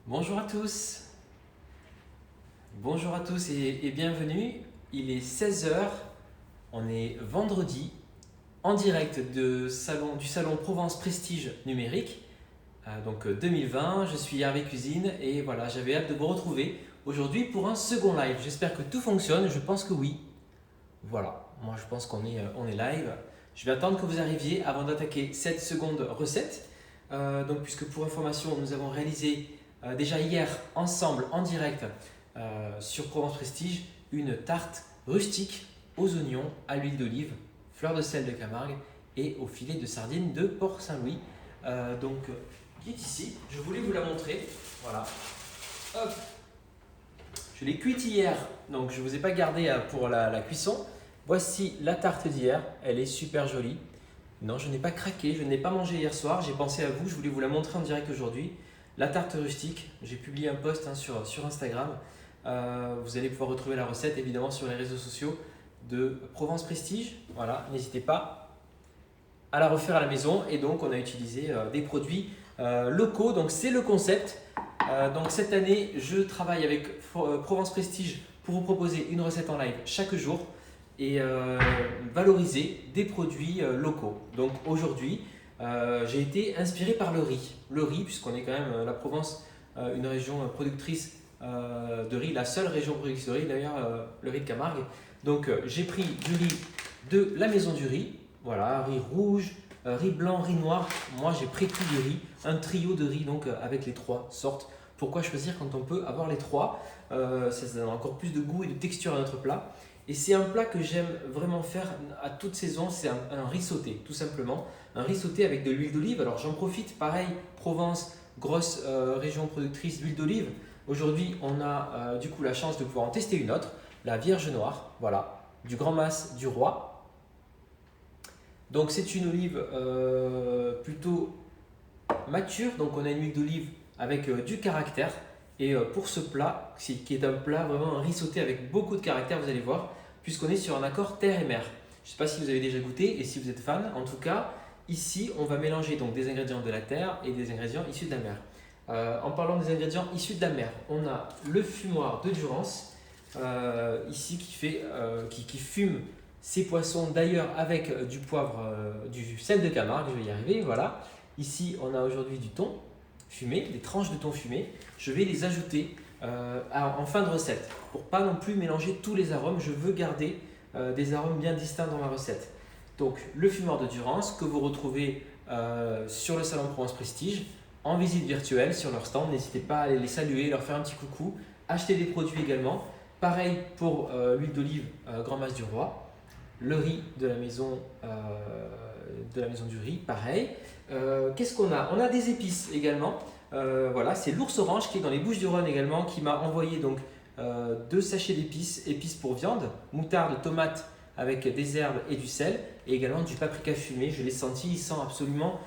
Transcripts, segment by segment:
Bonjour à tous, bonjour à tous et bienvenue. Il est 16 heures, on est vendredi, en direct du salon Provence Prestige Numérique, 2020. Je suis Hervé Cuisine et voilà, j'avais hâte de vous retrouver aujourd'hui pour un second live. J'espère que tout fonctionne, je pense que oui. Voilà, moi je pense qu'on est live. Je vais attendre que vous arriviez avant d'attaquer cette seconde recette. Puisque pour information, nous avons réalisé déjà hier ensemble en direct sur Provence Prestige une tarte rustique aux oignons, à l'huile d'olive, fleur de sel de Camargue et au filet de sardines de Port-Saint-Louis. Qui est ici. Je voulais vous la montrer. Voilà. Hop. Je l'ai cuite hier, donc je ne vous ai pas gardé pour la cuisson. Voici la tarte d'hier, elle est super jolie. Non, je n'ai pas craqué, je n'ai pas mangé hier soir, j'ai pensé à vous, je voulais vous la montrer en direct aujourd'hui. La tarte rustique, j'ai publié un post sur Instagram. Vous allez pouvoir retrouver la recette évidemment sur les réseaux sociaux de Provence Prestige. Voilà, n'hésitez pas à la refaire à la maison. Et donc on a utilisé des produits locaux, donc c'est le concept. Donc cette année, je travaille avec Provence Prestige pour vous proposer une recette en live chaque jour et valoriser des produits locaux. Donc aujourd'hui, j'ai été inspiré par le riz. Le riz, puisqu'on est quand même la Provence, une région productrice de riz, la seule région productrice de riz d'ailleurs, le riz de Camargue. Donc j'ai pris du riz de la maison du riz, voilà, riz rouge, riz blanc, riz noir. Moi j'ai pris tout du riz, un trio de riz donc avec les trois sortes. Pourquoi choisir quand on peut avoir les trois? Ça donne encore plus de goût et de texture à notre plat. Et c'est un plat que j'aime vraiment faire à toute saison, c'est un riz sauté, tout simplement. Un riz sauté avec de l'huile d'olive. Alors j'en profite, pareil, Provence, grosse région productrice d'huile d'olive. Aujourd'hui, on a du coup la chance de pouvoir en tester une autre, la Vierge Noire, voilà, du Grand Mas du Roi. Donc c'est une olive plutôt mature, donc on a une huile d'olive avec du caractère. Et pour ce plat, qui est un plat vraiment un riz sauté avec beaucoup de caractère, vous allez voir, puisqu'on est sur un accord terre et mer. Je ne sais pas si vous avez déjà goûté et si vous êtes fan. En tout cas, ici, on va mélanger donc des ingrédients de la terre et des ingrédients issus de la mer. En parlant des ingrédients issus de la mer, on a le fumoir de Durance, ici qui fume ses poissons d'ailleurs avec du poivre, du sel de Camargue, je vais y arriver, voilà. Ici, on a aujourd'hui du thon fumé, des tranches de thon fumé. Je vais les ajouter en fin de recette pour pas non plus mélanger tous les arômes. Je veux garder des arômes bien distincts dans ma recette. Donc le fumoir de Durance que vous retrouvez sur le salon Provence Prestige en visite virtuelle sur leur stand. N'hésitez pas à aller les saluer, leur faire un petit coucou, acheter des produits également. Pareil pour l'huile d'olive Grand Mas du Roi, le riz de la maison du riz, pareil. Qu'est-ce qu'on a? On a des épices également. Voilà, c'est l'Ours Orange qui est dans les Bouches-du-Rhône également, qui m'a envoyé donc 2 sachets d'épices, épices pour viande, moutarde, tomate avec des herbes et du sel, et également du paprika fumé. Je l'ai senti, il sent absolument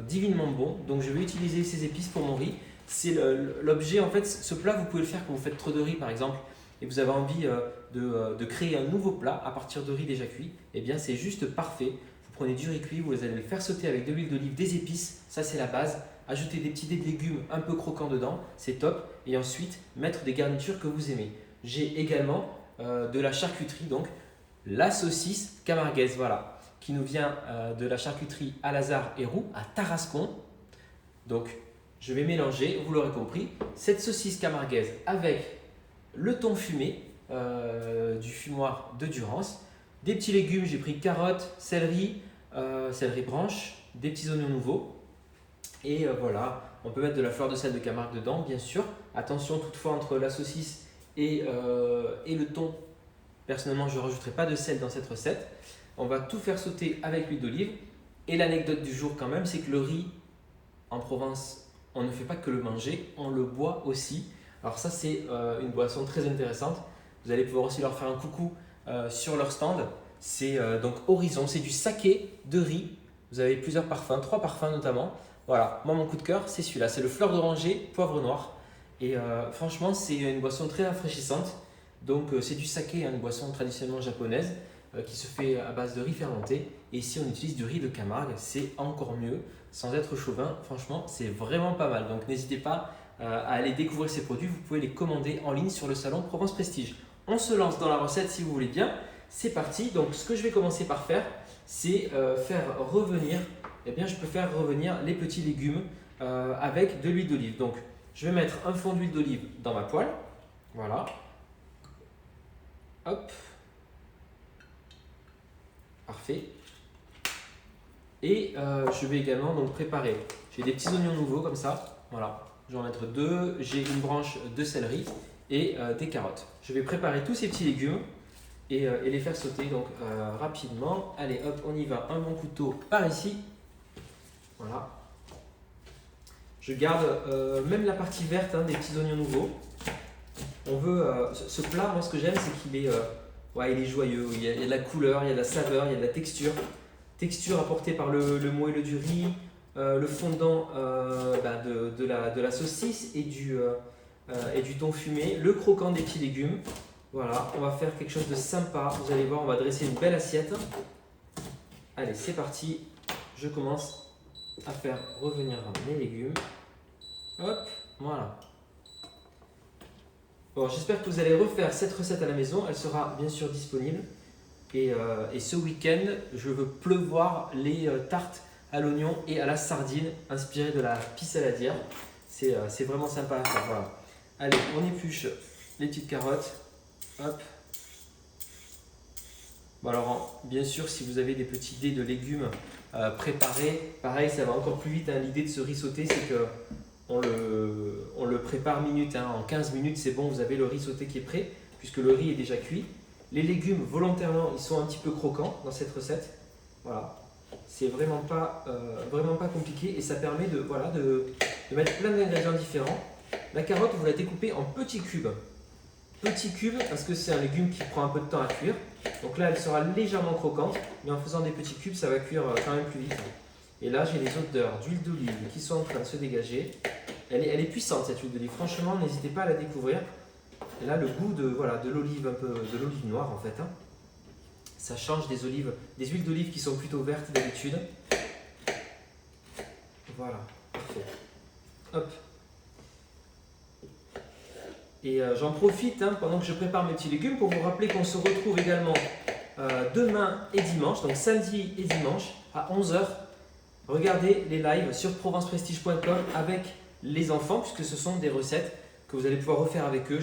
divinement bon. Donc je vais utiliser ces épices pour mon riz. C'est l'objet, en fait, ce plat vous pouvez le faire quand vous faites trop de riz par exemple, et vous avez envie de créer un nouveau plat à partir de riz déjà cuit. Et bien c'est juste parfait. Vous prenez du riz cuit, vous allez le faire sauter avec de l'huile d'olive, des épices, ça c'est la base. Ajouter des petits dés de légumes un peu croquants dedans, c'est top. Et ensuite, mettre des garnitures que vous aimez. J'ai également de la charcuterie, donc la saucisse camarguaise, voilà, qui nous vient de la charcuterie à Lazare et Roux, à Tarascon. Donc, je vais mélanger, vous l'aurez compris, cette saucisse camarguaise avec le thon fumé du fumoir de Durance. Des petits légumes, j'ai pris carottes, céleri, céleri branche, des petits oignons nouveaux. Et voilà, on peut mettre de la fleur de sel de Camargue dedans, bien sûr. Attention toutefois entre la saucisse et le thon. Personnellement, je ne rajouterai pas de sel dans cette recette. On va tout faire sauter avec l'huile d'olive. Et l'anecdote du jour quand même, c'est que le riz, en Provence, on ne fait pas que le manger, on le boit aussi. Alors ça, c'est une boisson très intéressante. Vous allez pouvoir aussi leur faire un coucou sur leur stand. C'est donc Horizon, c'est du saké de riz. Vous avez plusieurs parfums, 3 parfums notamment. Voilà, moi mon coup de cœur c'est celui-là, c'est le fleur d'oranger, poivre noir. Et franchement c'est une boisson très rafraîchissante. Donc c'est du saké, hein, une boisson traditionnellement japonaise qui se fait à base de riz fermenté. Et ici on utilise du riz de Camargue, c'est encore mieux, sans être chauvin. Franchement c'est vraiment pas mal. Donc n'hésitez pas à aller découvrir ces produits, vous pouvez les commander en ligne sur le salon Provence Prestige. On se lance dans la recette si vous voulez bien. C'est parti. Donc ce que je vais commencer par faire, c'est faire revenir, je peux faire revenir les petits légumes avec de l'huile d'olive. Donc je vais mettre un fond d'huile d'olive dans ma poêle. Voilà. Hop. Parfait. Et je vais également donc préparer. J'ai des petits oignons nouveaux comme ça. Voilà. Je vais en mettre 2. J'ai une branche de céleri et des carottes. Je vais préparer tous ces petits légumes et les faire sauter donc rapidement. Allez, hop, on y va. Un bon couteau par ici. Voilà. Je garde même la partie verte des petits oignons nouveaux. On veut ce plat, moi ce que j'aime, c'est qu'il est, il est joyeux. Il y a de la couleur, il y a de la saveur, il y a de la texture. Texture apportée par le moelleux du riz, le fondant de la saucisse et du thon fumé, le croquant des petits légumes. Voilà, on va faire quelque chose de sympa. Vous allez voir, on va dresser une belle assiette. Allez, c'est parti. Je commence à faire revenir mes légumes. Hop, voilà. Bon, j'espère que vous allez refaire cette recette à la maison. Elle sera bien sûr disponible. Et ce week-end, je veux pleuvoir les tartes à l'oignon et à la sardine inspirées de la pie saladière. C'est vraiment sympa à faire. Voilà. Allez, on épluche les petites carottes. Hop. Bon alors, bien sûr, si vous avez des petits dés de légumes préparés, pareil, ça va encore plus vite. L'idée de ce riz sauté, c'est que on le prépare minute. En 15 minutes, c'est bon, vous avez le riz sauté qui est prêt, puisque le riz est déjà cuit. Les légumes, volontairement, ils sont un petit peu croquants dans cette recette. Voilà. C'est vraiment pas compliqué et ça permet de mettre plein d'ingrédients différents. La carotte, vous la découpez en petits cubes. Petits cubes parce que c'est un légume qui prend un peu de temps à cuire. Donc là, elle sera légèrement croquante, mais en faisant des petits cubes, ça va cuire quand même plus vite. Et là, j'ai les odeurs d'huile d'olive qui sont en train de se dégager. Elle est puissante cette huile d'olive. Franchement, n'hésitez pas à la découvrir. Et là, le goût de l'olive, un peu de l'olive noire en fait. Ça change des huiles d'olive qui sont plutôt vertes d'habitude. Voilà, parfait. Hop. Et j'en profite pendant que je prépare mes petits légumes pour vous rappeler qu'on se retrouve également demain et dimanche, donc samedi et dimanche à 11 h. Regardez les lives sur provenceprestige.com avec les enfants, puisque ce sont des recettes que vous allez pouvoir refaire avec eux.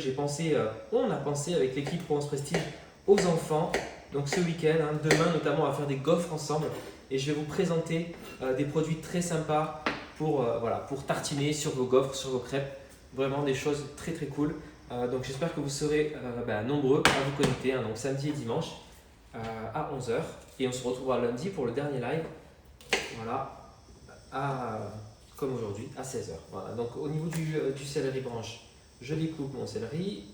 On a pensé avec l'équipe Provence Prestige aux enfants. Donc ce week-end, demain notamment, on va faire des gaufres ensemble et je vais vous présenter des produits très sympas pour tartiner sur vos gaufres, sur vos crêpes. Vraiment des choses très très cool. Donc j'espère que vous serez nombreux à vous connecter, donc samedi et dimanche à 11 h. Et on se retrouvera lundi pour le dernier live. Voilà, comme aujourd'hui, à 16 h. Voilà. Donc au niveau du céleri branche, je découpe mon céleri.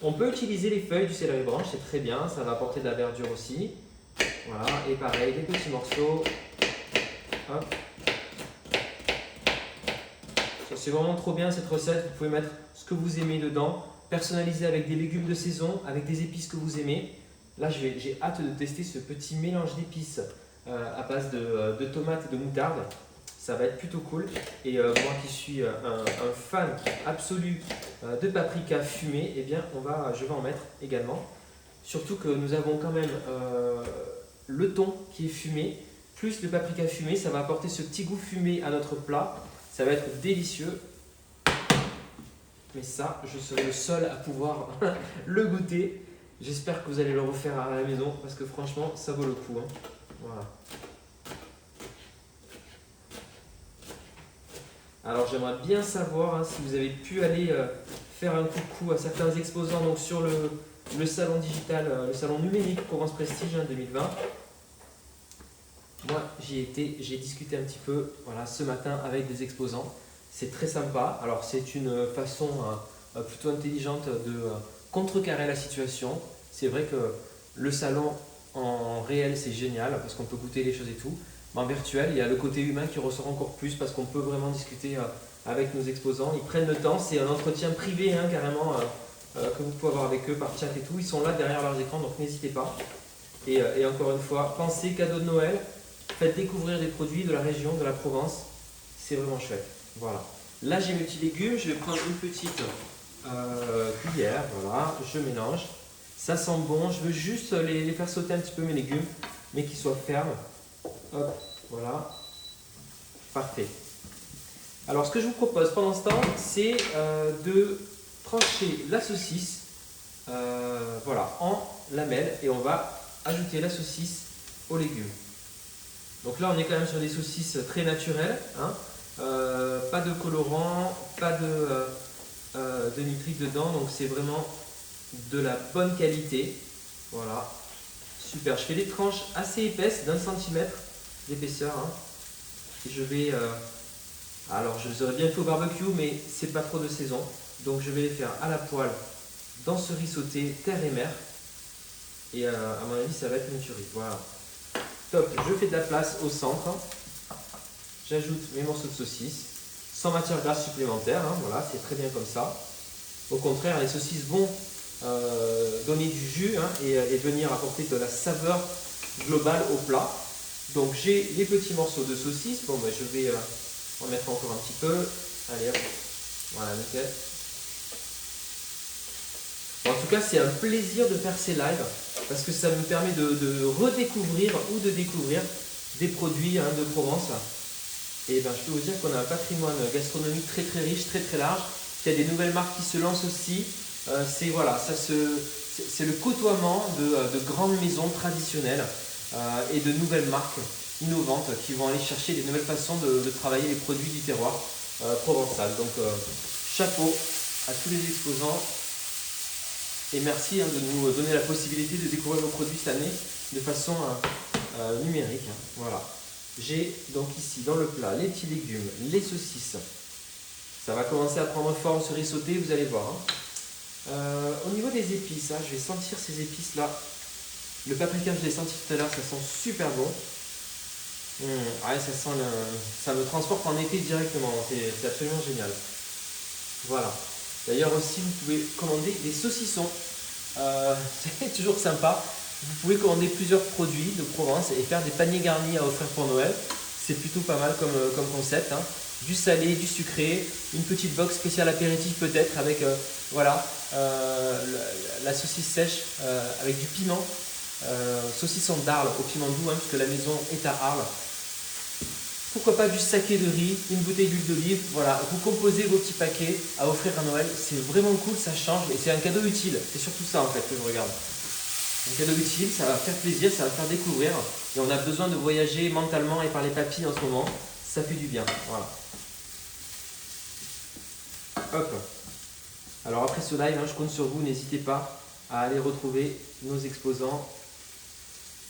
On peut utiliser les feuilles du céleri branche, c'est très bien, ça va apporter de la verdure aussi. Voilà, et pareil, des petits morceaux. Hop. C'est vraiment trop bien cette recette, vous pouvez mettre ce que vous aimez dedans, personnaliser avec des légumes de saison, avec des épices que vous aimez. Là, j'ai hâte de tester ce petit mélange d'épices à base de tomates et de moutarde. Ça va être plutôt cool. Et moi qui suis un fan absolu de paprika fumé, je vais en mettre également. Surtout que nous avons quand même le thon qui est fumé, plus le paprika fumé. Ça va apporter ce petit goût fumé à notre plat. Ça va être délicieux. Mais ça, je serai le seul à pouvoir le goûter. J'espère que vous allez le refaire à la maison parce que franchement, ça vaut le coup. Voilà. Alors j'aimerais bien savoir si vous avez pu aller faire un coucou à certains exposants donc sur le salon digital, le salon numérique Provence Prestige 2020. Moi j'y étais, j'ai discuté un petit peu ce matin avec des exposants. C'est très sympa. Alors c'est une façon plutôt intelligente de contrecarrer la situation. C'est vrai que le salon en réel c'est génial parce qu'on peut goûter les choses et tout. En virtuel, il y a le côté humain qui ressort encore plus parce qu'on peut vraiment discuter avec nos exposants. Ils prennent le temps, c'est un entretien privé carrément que vous pouvez avoir avec eux par chat et tout. Ils sont là derrière leurs écrans, donc n'hésitez pas. Et encore une fois, pensez cadeau de Noël, faites découvrir des produits de la région, de la Provence. C'est vraiment chouette. Voilà. Là, j'ai mes petits légumes. Je vais prendre une petite cuillère. Voilà, je mélange. Ça sent bon. Je veux juste les faire sauter un petit peu mes légumes, mais qu'ils soient fermes. Hop, voilà. Parfait. Alors, ce que je vous propose pendant ce temps, c'est de trancher la saucisse voilà, en lamelles et on va ajouter la saucisse aux légumes. Donc là, on est quand même sur des saucisses très naturelles, hein. Pas de colorant, pas de nitrite dedans, donc c'est vraiment de la bonne qualité. Voilà, super. Je fais des tranches assez épaisses, d'1 cm d'épaisseur, hein. Et je vais, alors je les aurais bien fait au barbecue, mais c'est pas trop de saison, donc je vais les faire à la poêle dans ce riz sauté terre et mer. Et à mon avis, ça va être une tuerie. Voilà. Top, je fais de la place au centre. J'ajoute mes morceaux de saucisse, sans matière grasse supplémentaire. Hein, voilà, c'est très bien comme ça. Au contraire, les saucisses vont donner du jus, hein, et venir apporter de la saveur globale au plat. Donc j'ai les petits morceaux de saucisse. Bon, ben, je vais en mettre encore un petit peu. Allez, hop. Voilà, nickel. Bon, en tout cas, c'est un plaisir de faire ces lives parce que ça me permet de redécouvrir ou de découvrir des produits, hein, de Provence. Et ben, je peux vous dire qu'on a un patrimoine gastronomique très très riche, très très large. Il y a des nouvelles marques qui se lancent aussi. C'est voilà, c'est le côtoiement de grandes maisons traditionnelles et de nouvelles marques innovantes qui vont aller chercher des nouvelles façons de travailler les produits du terroir provençal. Donc chapeau à tous les exposants. Et merci, hein, de nous donner la possibilité de découvrir nos produits cette année de façon numérique. Hein. Voilà. J'ai donc ici dans le plat les petits légumes, les saucisses. Ça va commencer à prendre forme ce riz sauté, vous allez voir. Hein. Au niveau des épices, hein, je vais sentir ces épices là. Le paprika, je l'ai senti tout à l'heure, ça sent super bon. Ouais, ça me transporte en été directement, c'est absolument génial. Voilà. D'ailleurs aussi, vous pouvez commander des saucissons. C'est toujours sympa. Vous pouvez commander plusieurs produits de Provence et faire des paniers garnis à offrir pour Noël. C'est plutôt pas mal comme concept. Hein. Du salé, du sucré, une petite box spéciale apéritif peut-être avec voilà, la saucisse sèche avec du piment. Saucisson d'Arles au piment doux, hein, puisque la maison est à Arles. Pourquoi pas du saké de riz, une bouteille d'huile d'olive, voilà, vous composez vos petits paquets à offrir à Noël, c'est vraiment cool, ça change et c'est un cadeau utile, c'est surtout ça en fait que je regarde. Un cadeau utile, ça va faire plaisir, ça va faire découvrir et on a besoin de voyager mentalement et par les papilles en ce moment, ça fait du bien, voilà. Hop. Alors après ce live, hein, je compte sur vous, n'hésitez pas à aller retrouver nos exposants.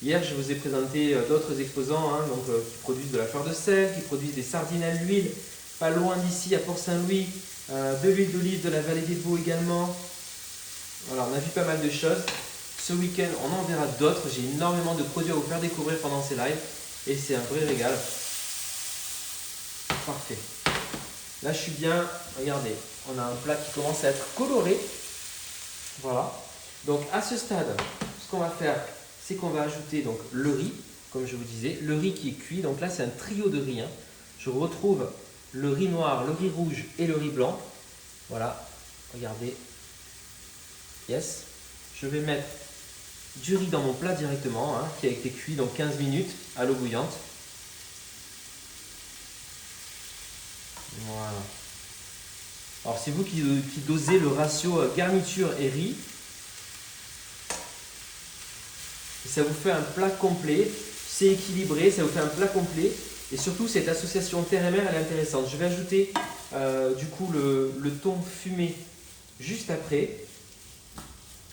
Hier, je vous ai présenté d'autres exposants, hein, donc, qui produisent de la fleur de sel, qui produisent des sardines à l'huile, pas loin d'ici à Port-Saint-Louis, de l'huile d'olive de la vallée des Vaux également. Voilà, on a vu pas mal de choses. Ce week-end, on en verra d'autres. J'ai énormément de produits à vous faire découvrir pendant ces lives et c'est un vrai régal. Parfait. Là, je suis bien. Regardez, on a un plat qui commence à être coloré. Voilà. Donc, à ce stade, ce qu'on va faire, c'est qu'on va ajouter donc le riz, comme je vous disais, le riz qui est cuit. Donc là, c'est un trio de riz. Hein. Je retrouve le riz noir, le riz rouge et le riz blanc. Voilà, regardez. Yes. Je vais mettre du riz dans mon plat directement, hein, qui a été cuit donc 15 minutes à l'eau bouillante. Voilà. Alors, c'est vous qui dosez le ratio garniture et riz. Et ça vous fait un plat complet, c'est équilibré, ça vous fait un plat complet. Et surtout, cette association terre et mer, elle est intéressante. Je vais ajouter du coup le thon fumé juste après,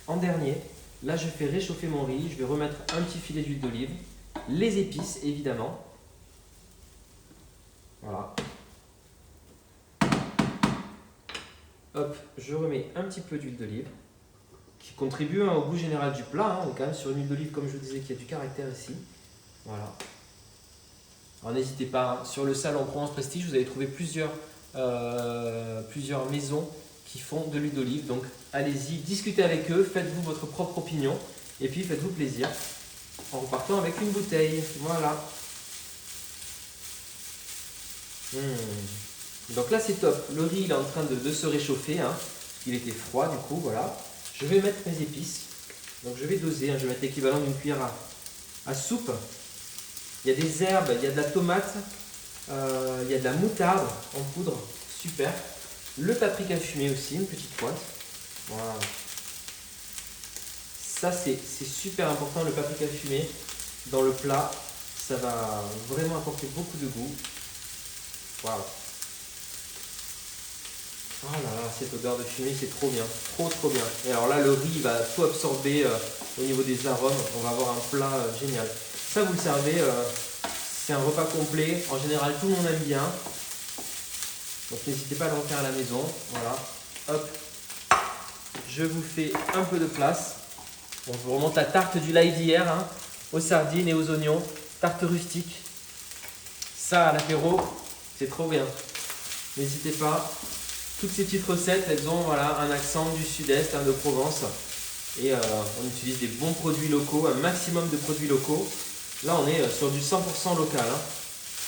en dernier. Là, je fais réchauffer mon riz, je vais remettre un petit filet d'huile d'olive, les épices évidemment. Voilà. Hop, je remets un petit peu d'huile d'olive qui contribue, hein, au goût général du plat. Hein. On est quand même sur une huile d'olive, comme je vous disais, qui a du caractère ici. Voilà. Alors n'hésitez pas, hein, sur le salon Provence Prestige, vous allez trouver plusieurs maisons qui font de l'huile d'olive. Donc allez-y, discutez avec eux, faites-vous votre propre opinion et puis faites-vous plaisir en repartant avec une bouteille. Voilà. Donc là c'est top, le riz il est en train de se réchauffer, hein. Il était froid du coup, voilà. Je vais mettre mes épices, donc je vais doser, hein. Je vais mettre l'équivalent d'une cuillère à soupe. Il y a des herbes, il y a de la tomate, il y a de la moutarde en poudre, super. Le paprika fumé aussi, une petite pointe. Voilà. Ça c'est super important, le paprika fumé dans le plat, ça va vraiment apporter beaucoup de goût. Voilà. Oh là là, cette odeur de fumée, c'est trop bien, trop bien. Et alors là, le riz va tout absorber au niveau des arômes. On va avoir un plat génial. Ça, vous le servez, c'est un repas complet. En général, tout le monde aime bien. Donc n'hésitez pas à le refaire à la maison. Voilà, hop. Je vous fais un peu de place. Bon, je vous remonte la tarte du live d'hier, hein, aux sardines et aux oignons. Tarte rustique. Ça, à l'apéro, c'est trop bien. N'hésitez pas. Toutes ces petites recettes, elles ont voilà, un accent du sud-est, hein, de Provence. Et on utilise des bons produits locaux, un maximum de produits locaux. Là, on est sur du 100% local. Hein.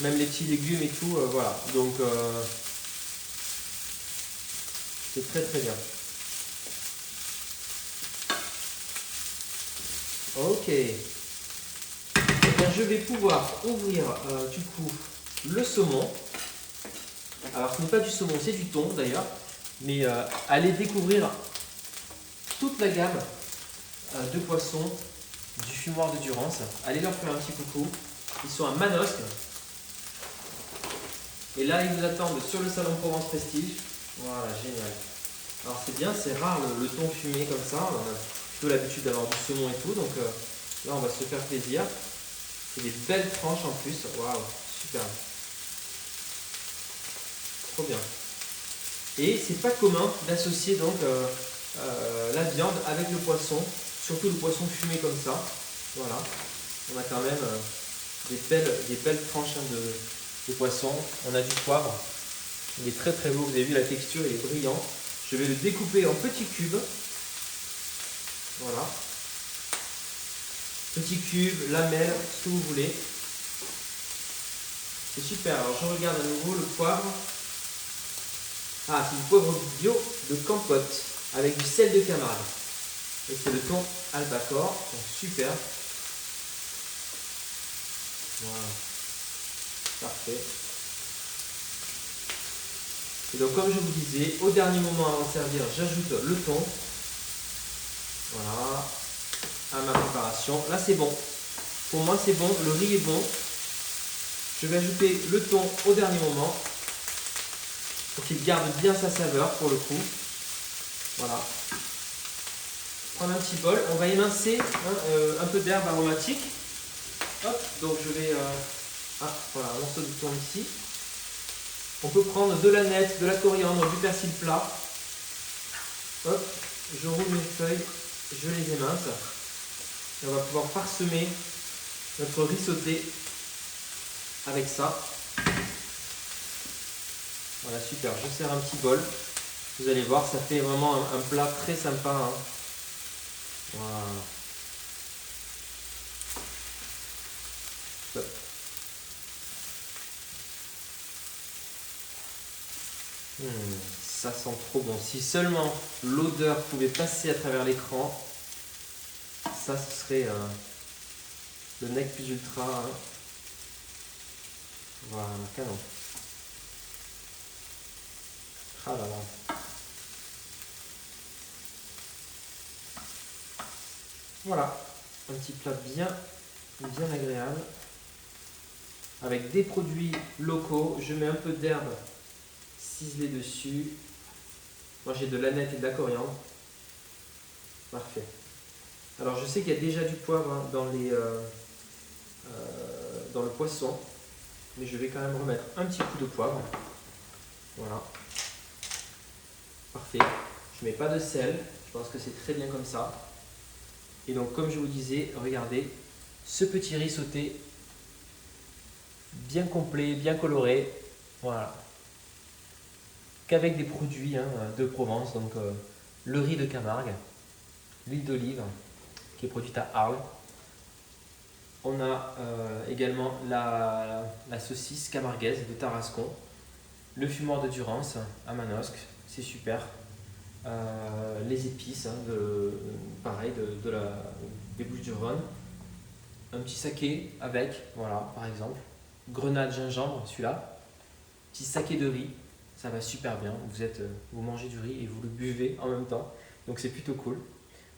Même les petits légumes et tout, voilà. Donc, c'est très bien. Ok. Eh bien, je vais pouvoir ouvrir du coup le saumon. Alors ce n'est pas du saumon, c'est du thon d'ailleurs. Mais allez découvrir toute la gamme de poissons du fumoir de Durance. Allez leur faire un petit coucou. Ils sont à Manosque. Et là, ils vous attendent sur le salon Provence Prestige. Voilà, génial. Alors c'est bien, c'est rare le thon fumé comme ça. On a plutôt l'habitude d'avoir du saumon et tout. Donc là, on va se faire plaisir. C'est des belles tranches en plus. Waouh, super. Trop bien. Et c'est pas commun d'associer donc la viande avec le poisson, surtout le poisson fumé comme ça. Voilà. On a quand même des belles tranches, hein, de poisson. On a du poivre. Il est très beau. Vous avez vu la texture, il est brillant. Je vais le découper en petits cubes. Voilà. Petits cubes, lamelles, ce que vous voulez. C'est super. Alors je regarde à nouveau le poivre. Ah, c'est du poivre bio de Campote avec du sel de Camargue. Et c'est le thon albacore. Donc super. Voilà. Parfait. Et donc comme je vous disais, au dernier moment avant de servir, j'ajoute le thon. Voilà. À ma préparation. Là c'est bon. Pour moi c'est bon, le riz est bon. Je vais ajouter le thon au dernier moment pour qu'il garde bien sa saveur pour le coup. Voilà. Prendre un petit bol, on va émincer, hein, un peu d'herbe aromatique. Hop, donc je vais... voilà, un morceau de thon ici. On peut prendre de l'aneth, de la coriandre, du persil plat. Hop, je roule mes feuilles, je les émince. Et on va pouvoir parsemer notre riz sauté avec ça. Voilà, super. Je sers un petit bol. Vous allez voir, ça fait vraiment un plat très sympa. Hein. Voilà. Top. Ça sent trop bon. Si seulement l'odeur pouvait passer à travers l'écran, ça ce serait le nec plus ultra. Hein. Voilà, canon. Ah là là. Voilà, un petit plat bien agréable. Avec des produits locaux, je mets un peu d'herbe ciselée dessus. Moi j'ai de l'aneth et de la coriandre. Parfait. Alors je sais qu'il y a déjà du poivre, hein, dans le poisson, mais je vais quand même remettre un petit coup de poivre. Voilà. Parfait. Je ne mets pas de sel, je pense que c'est très bien comme ça. Et donc comme je vous disais, regardez, ce petit riz sauté, bien complet, bien coloré, voilà. Qu'avec des produits, hein, de Provence, donc le riz de Camargue, l'huile d'olive qui est produite à Arles. On a également la saucisse camarguaise de Tarascon. le fumoir de Durance à Manosque, c'est super. Les épices, hein, pareil, des Bouches-du-Rhône. Un petit saké avec, voilà, par exemple. Grenade gingembre, celui-là. Petit saké de riz, ça va super bien. Vous mangez du riz et vous le buvez en même temps. Donc c'est plutôt cool.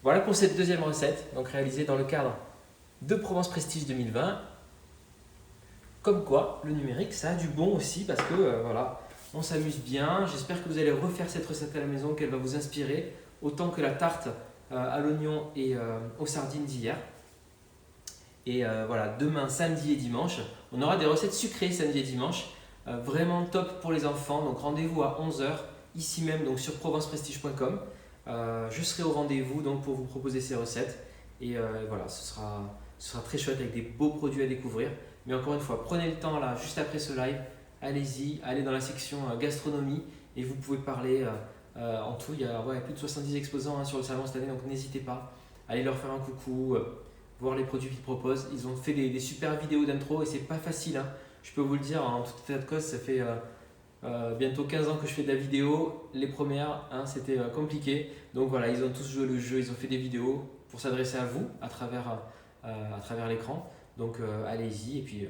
Voilà pour cette deuxième recette, donc réalisée dans le cadre de Provence Prestige 2020. Comme quoi, le numérique, ça a du bon aussi parce que voilà, on s'amuse bien. J'espère que vous allez refaire cette recette à la maison, qu'elle va vous inspirer autant que la tarte à l'oignon et aux sardines d'hier. Et voilà, demain, samedi et dimanche, on aura des recettes sucrées samedi et dimanche, vraiment top pour les enfants. Donc rendez-vous à 11 h ici même, donc sur provenceprestige.com. Je serai au rendez-vous donc pour vous proposer ces recettes. Et voilà, ce sera très chouette avec des beaux produits à découvrir. Mais encore une fois, prenez le temps là, juste après ce live, allez-y, allez dans la section gastronomie et vous pouvez parler. En tout, il y a plus de 70 exposants sur le salon cette année, donc n'hésitez pas. Allez leur faire un coucou, voir les produits qu'ils proposent. Ils ont fait des super vidéos d'intro et c'est pas facile, hein. Je peux vous le dire, en tout état de cause, ça fait bientôt 15 ans que je fais de la vidéo. Les premières, hein, c'était compliqué. Donc voilà, ils ont tous joué le jeu, ils ont fait des vidéos pour s'adresser à vous à travers l'écran. Donc allez-y. Et puis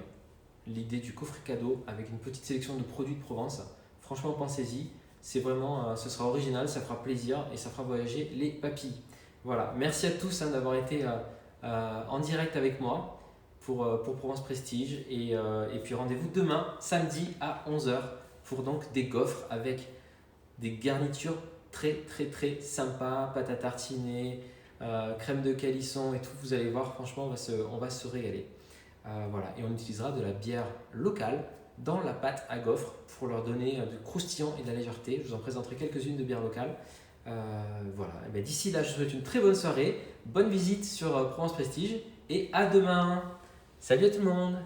l'idée du coffret cadeau avec une petite sélection de produits de Provence, franchement pensez-y. C'est vraiment, ce sera original, ça fera plaisir et ça fera voyager les papilles. Voilà, merci à tous hein, d'avoir été en direct avec moi pour Provence Prestige. Et puis rendez-vous demain, samedi à 11 h pour donc des gaufres avec des garnitures très très très sympas, pâte à tartiner, crème de calisson et tout. Vous allez voir, franchement, on va se régaler. Voilà. Et on utilisera de la bière locale dans la pâte à gaufres pour leur donner du croustillant et de la légèreté. Je vous en présenterai quelques-unes de bières locales. Voilà. Et bien, d'ici là, je vous souhaite une très bonne soirée, bonne visite sur Provence Prestige et à demain. Salut à tout le monde!